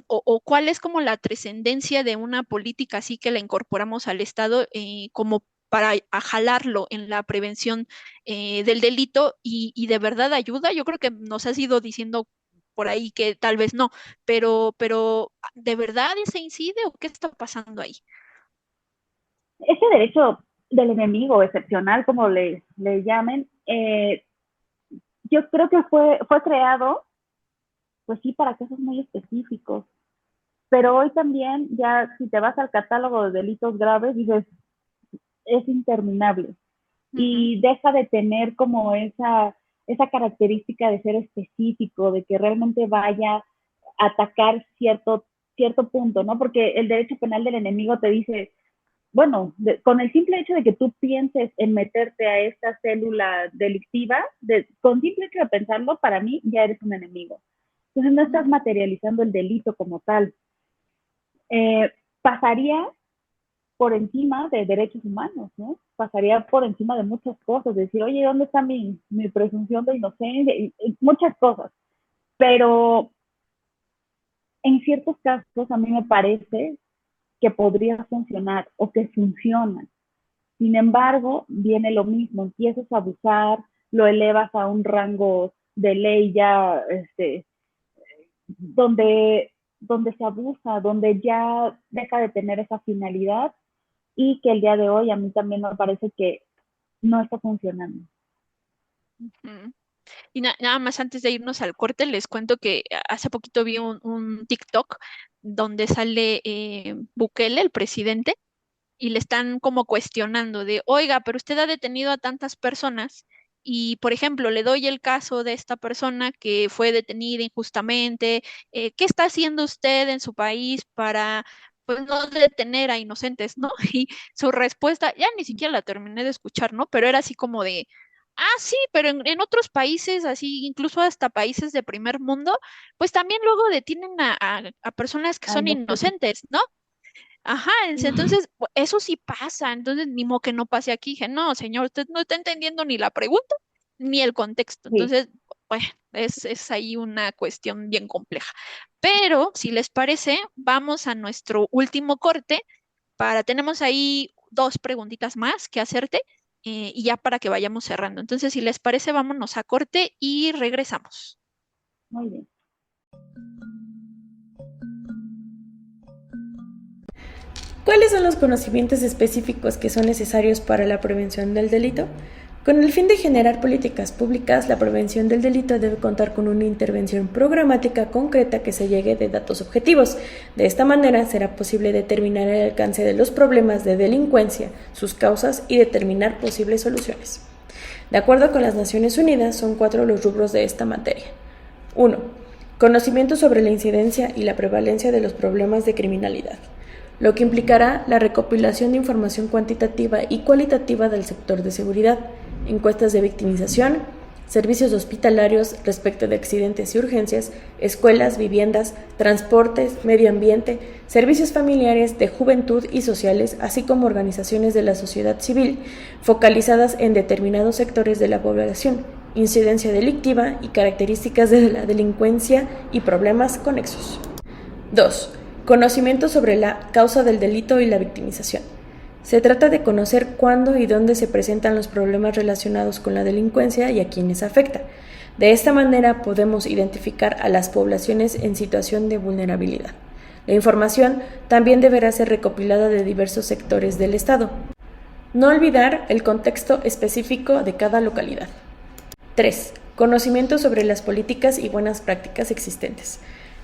o cuál es como la trascendencia de una política así que la incorporamos al Estado como para jalarlo en la prevención del delito y de verdad ayuda? Yo creo que nos has ido diciendo por ahí que tal vez no, pero ¿de verdad se incide o qué está pasando ahí? Ese derecho del enemigo excepcional, como le llamen, yo creo que fue creado, pues sí, para casos muy específicos. Pero hoy también, ya si te vas al catálogo de delitos graves, dices, es interminable. Y deja de tener como esa característica de ser específico, de que realmente vaya a atacar cierto punto, ¿no? Porque el derecho penal del enemigo te dice, bueno, con el simple hecho de que tú pienses en meterte a esta célula delictiva, con simple hecho de pensarlo, para mí ya eres un enemigo. Entonces no estás materializando el delito como tal. Pasaría por encima de derechos humanos, ¿no? Pasaría por encima de muchas cosas, decir, oye, ¿dónde está mi presunción de inocencia? Y muchas cosas. Pero en ciertos casos a mí me parece que podría funcionar o que funciona. Sin embargo, viene lo mismo, empiezas a abusar, lo elevas a un rango de ley ya, donde se abusa, donde ya deja de tener esa finalidad y que el día de hoy a mí también me parece que no está funcionando. Y nada más antes de irnos al corte, les cuento que hace poquito vi un TikTok donde sale Bukele, el presidente, y le están como cuestionando de, oiga, pero usted ha detenido a tantas personas y, por ejemplo, le doy el caso de esta persona que fue detenida injustamente, ¿qué está haciendo usted en su país para, pues, no detener a inocentes, ¿no? Y su respuesta, ya ni siquiera la terminé de escuchar, ¿no? Pero era así como de, sí, pero en otros países, así, incluso hasta países de primer mundo, pues también luego detienen a personas que son inocentes, ¿no? Ajá, entonces eso sí pasa, entonces ni modo que no pase aquí. Dije, no, señor, usted no está entendiendo ni la pregunta ni el contexto. Entonces, bueno, es ahí una cuestión bien compleja. Pero, si les parece, vamos a nuestro último corte tenemos ahí 2 preguntitas más que hacerte y ya para que vayamos cerrando. Entonces, si les parece, vámonos a corte y regresamos. Muy bien. ¿Cuáles son los conocimientos específicos que son necesarios para la prevención del delito? Con el fin de generar políticas públicas, la prevención del delito debe contar con una intervención programática concreta que se llegue de datos objetivos. De esta manera será posible determinar el alcance de los problemas de delincuencia, sus causas y determinar posibles soluciones. De acuerdo con las Naciones Unidas, son 4 los rubros de esta materia. 1. Conocimiento sobre la incidencia y la prevalencia de los problemas de criminalidad, lo que implicará la recopilación de información cuantitativa y cualitativa del sector de seguridad, encuestas de victimización, servicios hospitalarios respecto de accidentes y urgencias, escuelas, viviendas, transportes, medio ambiente, servicios familiares, de juventud y sociales, así como organizaciones de la sociedad civil focalizadas en determinados sectores de la población, incidencia delictiva y características de la delincuencia y problemas conexos. 2. Conocimiento sobre la causa del delito y la victimización. Se trata de conocer cuándo y dónde se presentan los problemas relacionados con la delincuencia y a quienes afecta. De esta manera podemos identificar a las poblaciones en situación de vulnerabilidad. La información también deberá ser recopilada de diversos sectores del Estado. No olvidar el contexto específico de cada localidad. 3. Conocimiento sobre las políticas y buenas prácticas existentes.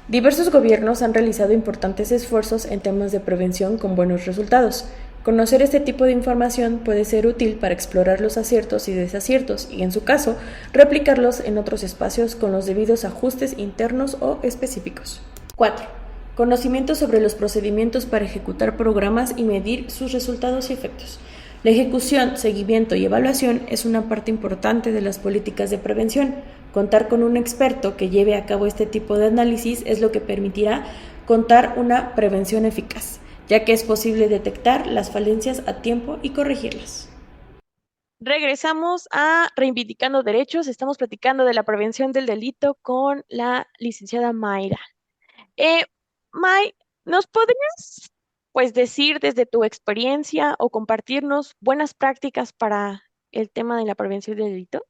Diversos gobiernos han realizado importantes esfuerzos en temas de prevención con buenos resultados. Conocer este tipo de información puede ser útil para explorar los aciertos y desaciertos y, en su caso, replicarlos en otros espacios con los debidos ajustes internos o específicos. 4. Conocimiento sobre los procedimientos para ejecutar programas y medir sus resultados y efectos. La ejecución, seguimiento y evaluación es una parte importante de las políticas de prevención. Contar con un experto que lleve a cabo este tipo de análisis es lo que permitirá contar una prevención eficaz, ya que es posible detectar las falencias a tiempo y corregirlas. Regresamos a Reivindicando Derechos. Estamos platicando de la prevención del delito con la licenciada Mayra. May, ¿nos podrías decir desde tu experiencia o compartirnos buenas prácticas para el tema de la prevención del delito?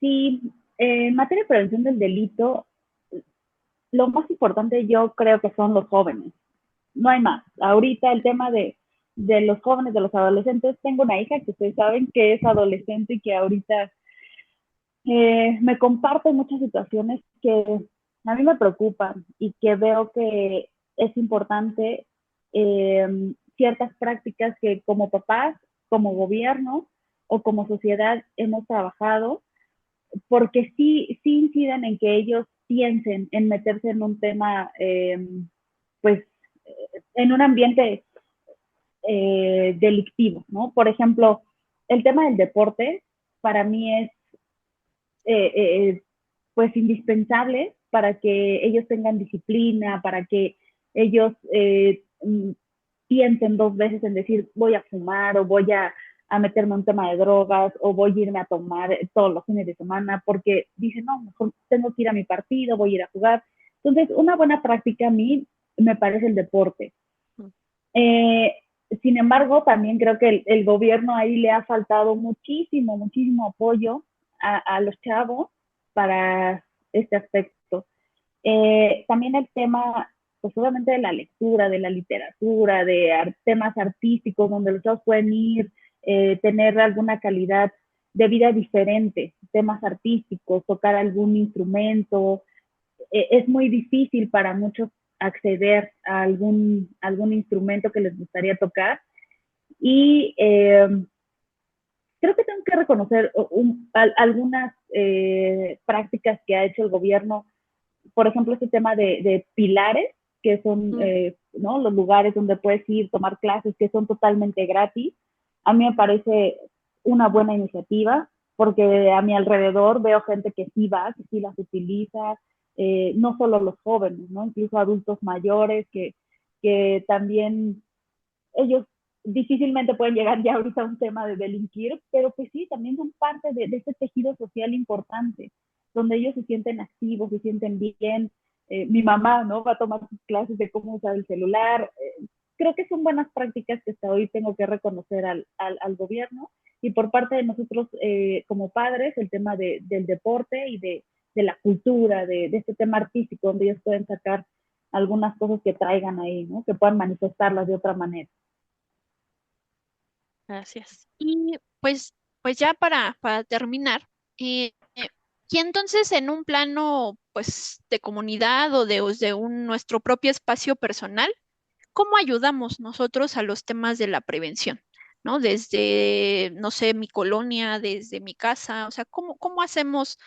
Sí, en materia de prevención del delito, lo más importante yo creo que son los jóvenes. No hay más. Ahorita el tema de los jóvenes, de los adolescentes, tengo una hija que ustedes saben que es adolescente y que ahorita me comparte muchas situaciones que a mí me preocupan y que veo que es importante ciertas prácticas que como papás, como gobierno o como sociedad hemos trabajado, porque sí inciden en que ellos piensen en meterse en un tema, pues, en un ambiente delictivo, ¿no? Por ejemplo, el tema del deporte para mí es pues indispensable para que ellos tengan disciplina, para que ellos piensen dos veces en decir voy a fumar o voy a meterme en un tema de drogas o voy a irme a tomar todos los fines de semana porque dicen, no, mejor tengo que ir a mi partido, voy a ir a jugar. Entonces, una buena práctica a mí me parece el deporte. Sin embargo, también creo que el gobierno ahí le ha faltado muchísimo apoyo a los chavos para este aspecto. También el tema, pues obviamente de la lectura, de la literatura, de temas artísticos, donde los chavos pueden ir, tener alguna calidad de vida diferente, temas artísticos, tocar algún instrumento. Es muy difícil para muchos acceder a algún instrumento que les gustaría tocar. Y creo que tengo que reconocer algunas prácticas que ha hecho el gobierno, por ejemplo, este tema de pilares, que son ¿no? los lugares donde puedes ir, tomar clases, que son totalmente gratis. A mí me parece una buena iniciativa, porque a mi alrededor veo gente que sí va, que sí las utiliza, no solo los jóvenes, ¿no? Incluso adultos mayores que también ellos difícilmente pueden llegar ya ahorita a un tema de delinquir, pero pues sí, también son parte de este tejido social importante, donde ellos se sienten activos, se sienten bien. Mi mamá, ¿no? Va a tomar sus clases de cómo usar el celular. Creo que son buenas prácticas que hasta hoy tengo que reconocer al gobierno. Y por parte de nosotros como padres, el tema del deporte y de la cultura, de este tema artístico, donde ellos pueden sacar algunas cosas que traigan ahí, ¿no? Que puedan manifestarlas de otra manera. Gracias. Y pues ya para terminar, y entonces en un plano pues de comunidad o de nuestro propio espacio personal, ¿cómo ayudamos nosotros a los temas de la prevención? ¿No? Desde, no sé, mi colonia, desde mi casa, o sea, ¿cómo hacemos,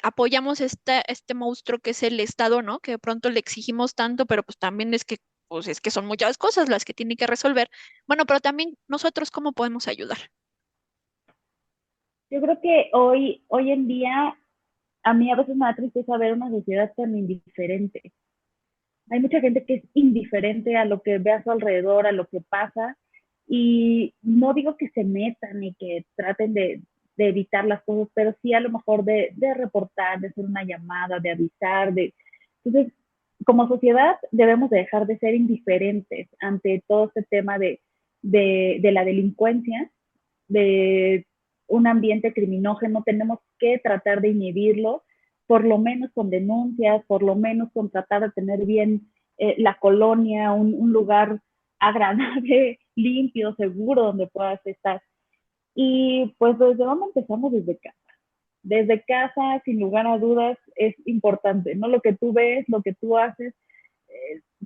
apoyamos este monstruo que es el Estado, ¿no? Que de pronto le exigimos tanto, pero pues también pues es que son muchas cosas las que tiene que resolver. Bueno, pero también nosotros, ¿cómo podemos ayudar? Yo creo que hoy en día, a mí a veces me da tristeza ver una sociedad tan indiferente. Hay mucha gente que es indiferente a lo que ve a su alrededor, a lo que pasa, y no digo que se metan y que traten de de evitar las cosas, pero sí a lo mejor de reportar, de hacer una llamada, de avisar, entonces, como sociedad debemos de dejar de ser indiferentes ante todo este tema de la delincuencia, de un ambiente criminógeno. Tenemos que tratar de inhibirlo, por lo menos con denuncias, por lo menos con tratar de tener bien la colonia, un lugar agradable, limpio, seguro, donde puedas estar. Y pues desde dónde empezamos, desde casa. Desde casa, sin lugar a dudas, es importante, ¿no? Lo que tú ves, lo que tú haces,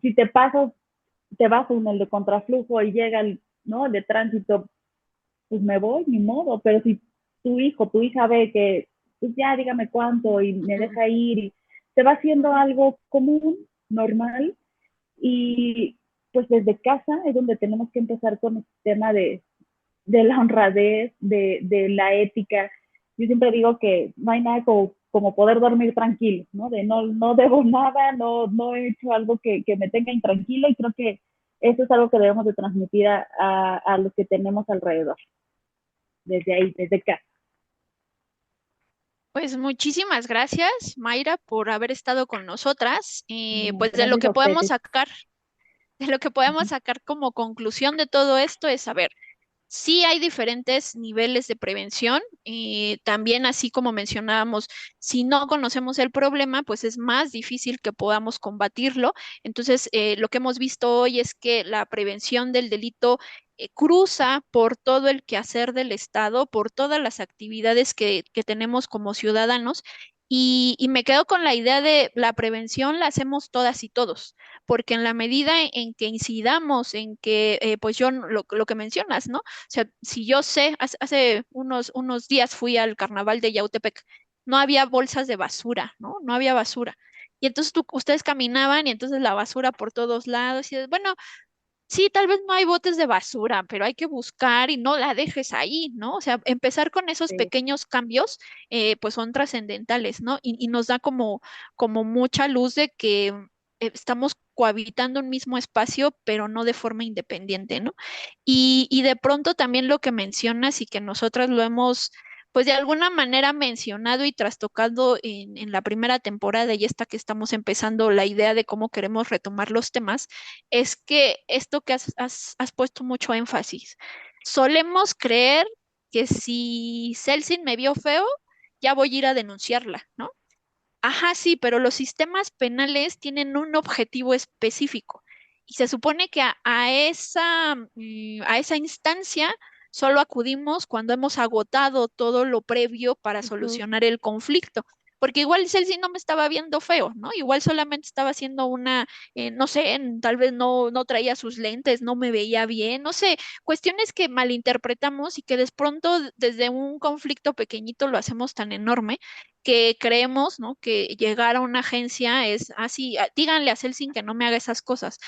si te pasas, te vas en el de contraflujo y llega el, ¿no?, el de tránsito, pues me voy, ni modo, pero si tu hijo, tu hija ve que, pues ya dígame cuánto y me deja ir, y se va haciendo algo común, normal, y pues desde casa es donde tenemos que empezar con el tema de la honradez, de la ética. Yo siempre digo que no hay nada como poder dormir tranquilo, ¿no? De no debo nada, no he hecho algo que me tenga intranquilo, y creo que eso es algo que debemos de transmitir a los que tenemos alrededor, desde ahí, desde casa. Pues muchísimas gracias, Mayra, por haber estado con nosotras. Pues de lo Gracias que a podemos ustedes. sacar, de lo que podemos sacar como conclusión de todo esto es, a ver, sí hay diferentes niveles de prevención y también así como mencionábamos, si no conocemos el problema, pues es más difícil que podamos combatirlo. Entonces, lo que hemos visto hoy es que la prevención del delito cruza por todo el quehacer del Estado, por todas las actividades que tenemos como ciudadanos. Y me quedo con la idea de la prevención la hacemos todas y todos, porque en la medida en que incidamos, en que, pues yo, lo que mencionas, ¿no? O sea, si yo sé, hace unos días fui al carnaval de Yautepec, no había bolsas de basura, ¿no? No había basura. Y entonces ustedes caminaban y entonces la basura por todos lados. Y bueno, sí, tal vez no hay botes de basura, pero hay que buscar y no la dejes ahí, ¿no? O sea, empezar con esos Sí, pequeños cambios, pues son trascendentales, ¿no? Y nos da como mucha luz de que estamos cohabitando un mismo espacio, pero no de forma independiente, ¿no? Y de pronto también lo que mencionas y que nosotras lo hemos, pues de alguna manera mencionado y trastocado en la primera temporada y esta que estamos empezando la idea de cómo queremos retomar los temas es que esto que has puesto mucho énfasis, solemos creer que si Celsin me vio feo, ya voy a ir a denunciarla, ¿no? Ajá, sí, pero los sistemas penales tienen un objetivo específico y se supone que a esa instancia solo acudimos cuando hemos agotado todo lo previo para Ujú. solucionar el conflicto. Porque igual Celsi no me estaba viendo feo, ¿no? Igual solamente estaba haciendo no sé, tal vez no traía sus lentes, no me veía bien, no sé, cuestiones que malinterpretamos y que de pronto desde un conflicto pequeñito lo hacemos tan enorme que creemos, ¿no? Que llegar a una agencia es así, díganle a Celsin que no me haga esas cosas.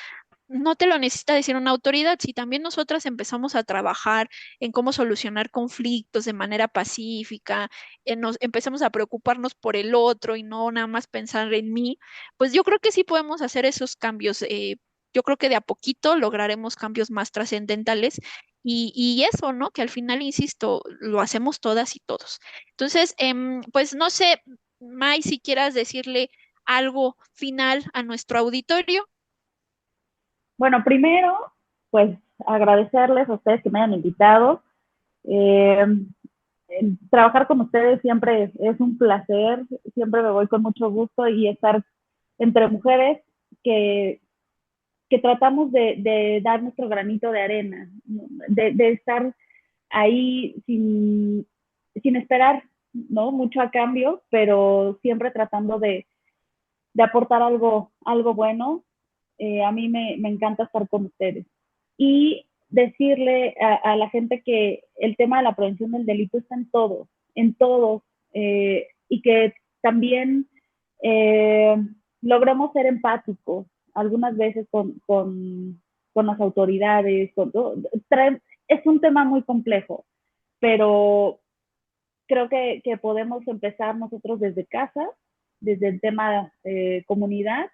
No te lo necesita decir una autoridad. Si también nosotras empezamos a trabajar en cómo solucionar conflictos de manera pacífica, empezamos a preocuparnos por el otro y no nada más pensar en mí, pues yo creo que sí podemos hacer esos cambios. Yo creo que de a poquito lograremos cambios más trascendentales y eso, ¿no? Que al final, insisto, lo hacemos todas y todos. Entonces, pues no sé, May, si quieras decirle algo final a nuestro auditorio. bueno, primero, pues agradecerles a ustedes que me hayan invitado. Eh, Trabajar con ustedes siempre es un placer, siempre me voy con mucho gusto, y estar entre mujeres que, que tratamos de dar nuestro granito de arena, ¿no? De estar ahí sin esperar, ¿no?, mucho a cambio, pero siempre tratando de aportar algo bueno. A mí me encanta estar con ustedes. Y decirle a la gente que el tema de la prevención del delito está en todos, y que también eh, logremos ser empáticos algunas veces con las autoridades. Es un tema muy complejo, pero creo que podemos empezar nosotros desde casa, desde el tema comunidad,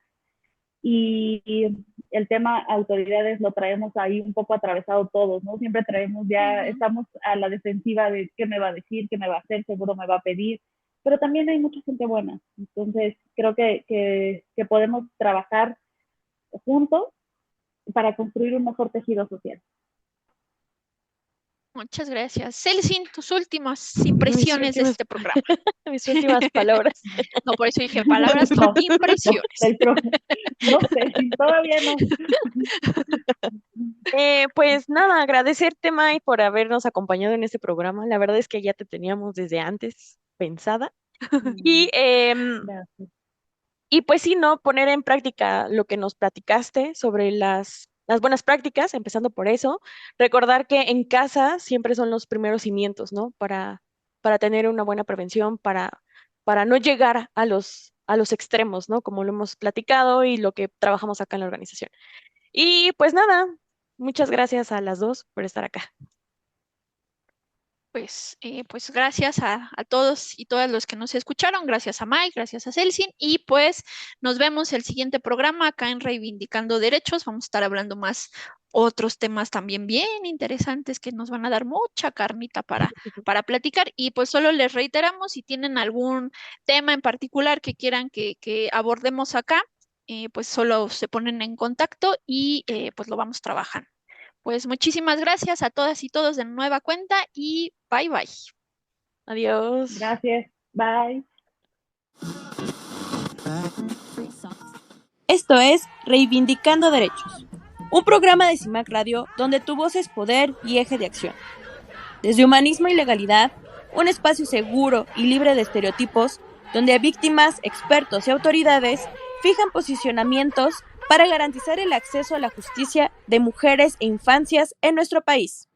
y el tema autoridades lo traemos ahí un poco atravesado todos, ¿no? Siempre traemos ya, estamos a la defensiva de qué me va a decir, qué me va a hacer, seguro me va a pedir, pero también hay mucha gente buena. Entonces, creo que podemos trabajar juntos para construir un mejor tejido social. Muchas gracias. Celsin, tus últimas impresiones de este programa. Mis últimas palabras. No, por eso dije palabras, no, impresiones. No sé, todavía no. Pues nada, agradecerte, May, por habernos acompañado en este programa. La verdad es que ya te teníamos desde antes pensada. Y, Gracias. y pues sí, ¿no? Poner en práctica lo que nos platicaste sobre las buenas prácticas, empezando por eso. Recordar que en casa siempre son los primeros cimientos, ¿no? Para tener una buena prevención, para no llegar a los extremos, ¿no? Como lo hemos platicado y lo que trabajamos acá en la organización. Y pues nada, muchas gracias a las dos por estar acá. Pues gracias a todos y todas los que nos escucharon, gracias a Mike, gracias a Celsin, y pues nos vemos el siguiente programa acá en Reivindicando Derechos. Vamos a estar hablando más otros temas también bien interesantes que nos van a dar mucha carnita para platicar, y pues solo les reiteramos, si tienen algún tema en particular que quieran que abordemos acá, pues solo se ponen en contacto y pues lo vamos trabajando. Pues muchísimas gracias a todas y todos de nueva cuenta y bye bye. Adiós. Gracias. Bye. Esto es Reivindicando Derechos, un programa de CIMAC Radio donde tu voz es poder y eje de acción. Desde humanismo y legalidad, un espacio seguro y libre de estereotipos, donde víctimas, expertos y autoridades fijan posicionamientos para garantizar el acceso a la justicia de mujeres e infancias en nuestro país.